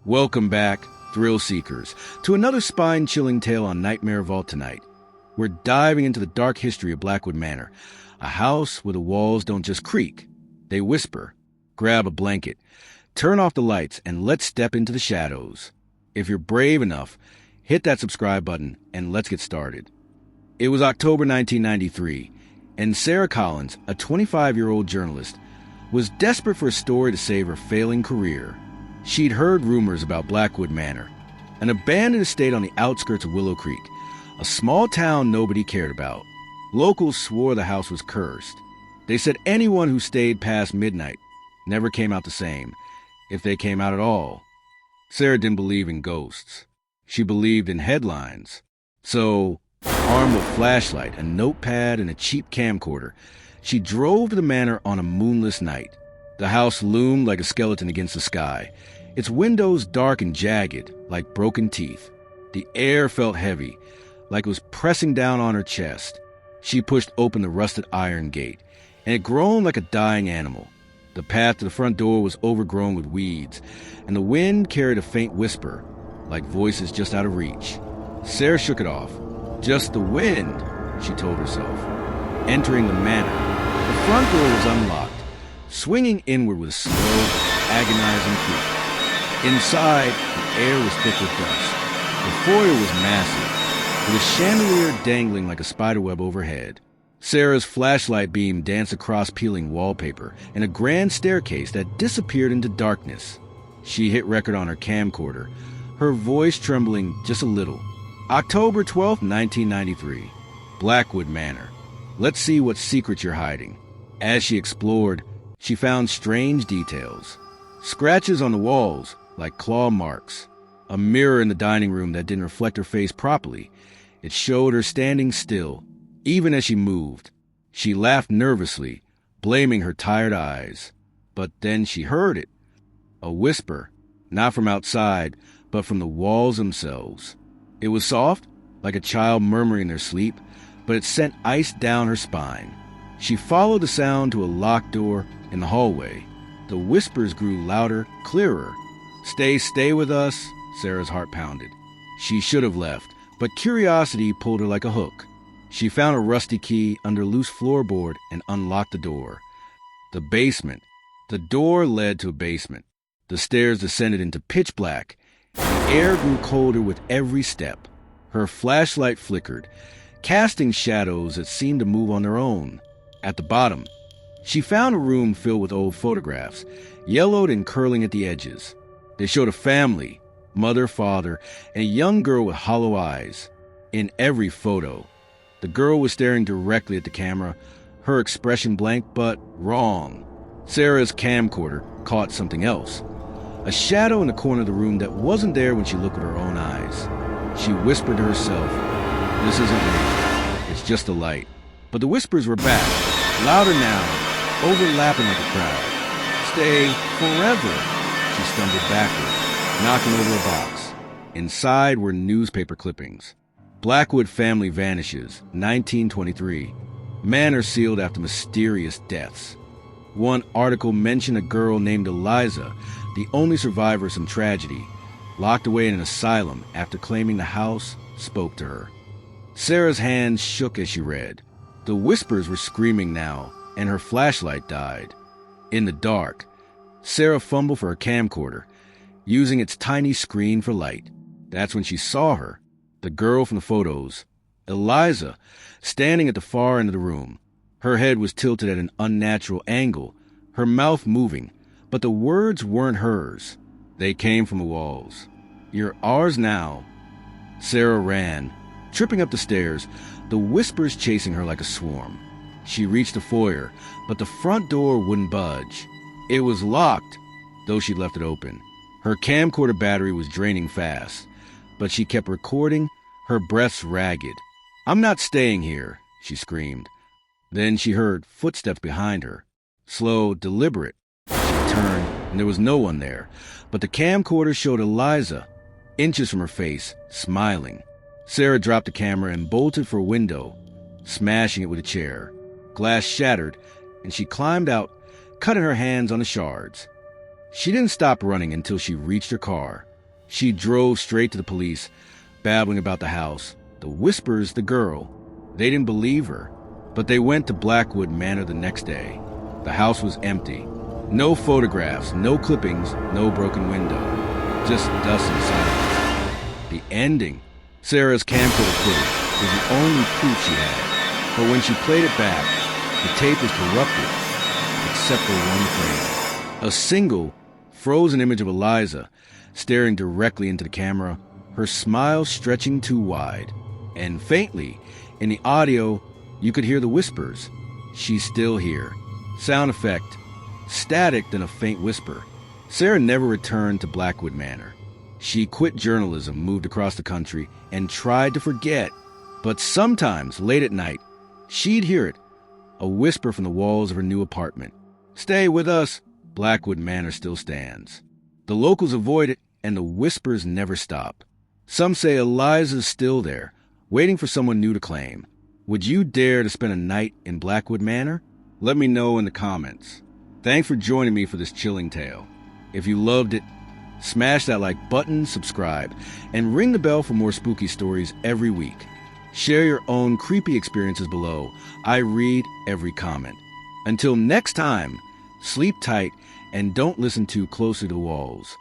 Welcome back, thrill seekers, to another spine-chilling tale on Nightmare Vault tonight. We're diving into the dark history of Blackwood Manor, a house where the walls don't just creak, they whisper. Grab a blanket, turn off the lights, and let's step into the shadows. If you're brave enough, hit that subscribe button and let's get started. It was October 1993, and Sarah Collins, a 25-year-old journalist, was desperate for a story to save her failing career. She'd heard rumors about Blackwood Manor, an abandoned estate on the outskirts of Willow Creek, a small town nobody cared about. Locals swore the house was cursed. They said anyone who stayed past midnight never came out the same, if they came out at all. Sarah didn't believe in ghosts. She believed in headlines. So, armed with a flashlight, a notepad, and a cheap camcorder, she drove to the manor on a moonless night. The house loomed like a skeleton against the sky, its windows dark and jagged, like broken teeth. The air felt heavy, like it was pressing down on her chest. She pushed open the rusted iron gate, and it groaned like a dying animal. The path to the front door was overgrown with weeds, and the wind carried a faint whisper, like voices just out of reach. Sarah shook it off. Just the wind, she told herself. Entering the manor, the front door was unlocked, swinging inward with a slow, agonizing creak. Inside, the air was thick with dust. The foyer was massive, with a chandelier dangling like a spiderweb overhead. Sarah's flashlight beam danced across peeling wallpaper and a grand staircase that disappeared into darkness. She hit record on her camcorder, her voice trembling just a little. October 12th, 1993. Blackwood Manor. Let's see what secrets you're hiding. As she explored, she found strange details. Scratches on the walls, like claw marks. A mirror in the dining room that didn't reflect her face properly. It showed her standing still, even as she moved. She laughed nervously, blaming her tired eyes. But then she heard it. A whisper, not from outside, but from the walls themselves. It was soft, like a child murmuring in their sleep, but it sent ice down her spine. She followed the sound to a locked door in the hallway. The whispers grew louder, clearer. Stay with us," Sarah's heart pounded. She should have left, but curiosity pulled her like a hook. She found a rusty key under a loose floorboard and unlocked the door. The basement. The door led to a basement. The stairs descended into pitch black. The air grew colder with every step. Her flashlight flickered, casting shadows that seemed to move on their own. At the bottom, she found a room filled with old photographs, yellowed and curling at the edges. They showed a family, mother, father, and a young girl with hollow eyes. In every photo, the girl was staring directly at the camera, her expression blank but wrong. Sarah's camcorder caught something else. A shadow in the corner of the room that wasn't there when she looked with her own eyes. She whispered to herself, "This isn't me. It's just a light." But the whispers were back, louder now, overlapping like a crowd. "Stay forever," she stumbled backwards, knocking over a box. Inside were newspaper clippings. Blackwood family vanishes, 1923. Manor sealed after mysterious deaths. One article mentioned a girl named Eliza, the only survivor of some tragedy, locked away in an asylum after claiming the house spoke to her. Sarah's hands shook as she read. The whispers were screaming now, and her flashlight died. In the dark, Sarah fumbled for her camcorder, using its tiny screen for light. That's when she saw her, the girl from the photos, Eliza, standing at the far end of the room. Her head was tilted at an unnatural angle, her mouth moving, but the words weren't hers. They came from the walls. "You're ours now." Sarah ran, tripping up the stairs, the whispers chasing her like a swarm. She reached the foyer, but the front door wouldn't budge. It was locked, though she left it open. Her camcorder battery was draining fast, but she kept recording, her breaths ragged. "I'm not staying here," she screamed. Then she heard footsteps behind her. Slow, deliberate. She turned, and there was no one there, but the camcorder showed Eliza, inches from her face, smiling. Sarah dropped the camera and bolted for a window, smashing it with a chair. Glass shattered, and she climbed out, cutting her hands on the shards. She didn't stop running until she reached her car. She drove straight to the police, babbling about the house. The Whispers, the girl. They didn't believe her, but they went to Blackwood Manor the next day. The house was empty. No photographs, no clippings, no broken window. Just dust and silence. The ending, Sarah's camcorder footage, was the only proof she had. But when she played it back, the tape was corrupted, except for one frame. A single, frozen image of Eliza, staring directly into the camera, her smile stretching too wide. And faintly, in the audio, you could hear the whispers. She's still here. Sound effect, static than a faint whisper. Sarah never returned to Blackwood Manor. She quit journalism, moved across the country, and tried to forget. But sometimes, late at night, she'd hear it, a whisper from the walls of her new apartment. Stay with us. Blackwood Manor still stands. The locals avoid it, and the whispers never stop. Some say Eliza's still there, waiting for someone new to claim. Would you dare to spend a night in Blackwood Manor? Let me know in the comments. Thanks for joining me for this chilling tale. If you loved it, smash that like button, subscribe, and ring the bell for more spooky stories every week. Share your own creepy experiences below. I read every comment. Until next time, sleep tight and don't listen too closely to the walls.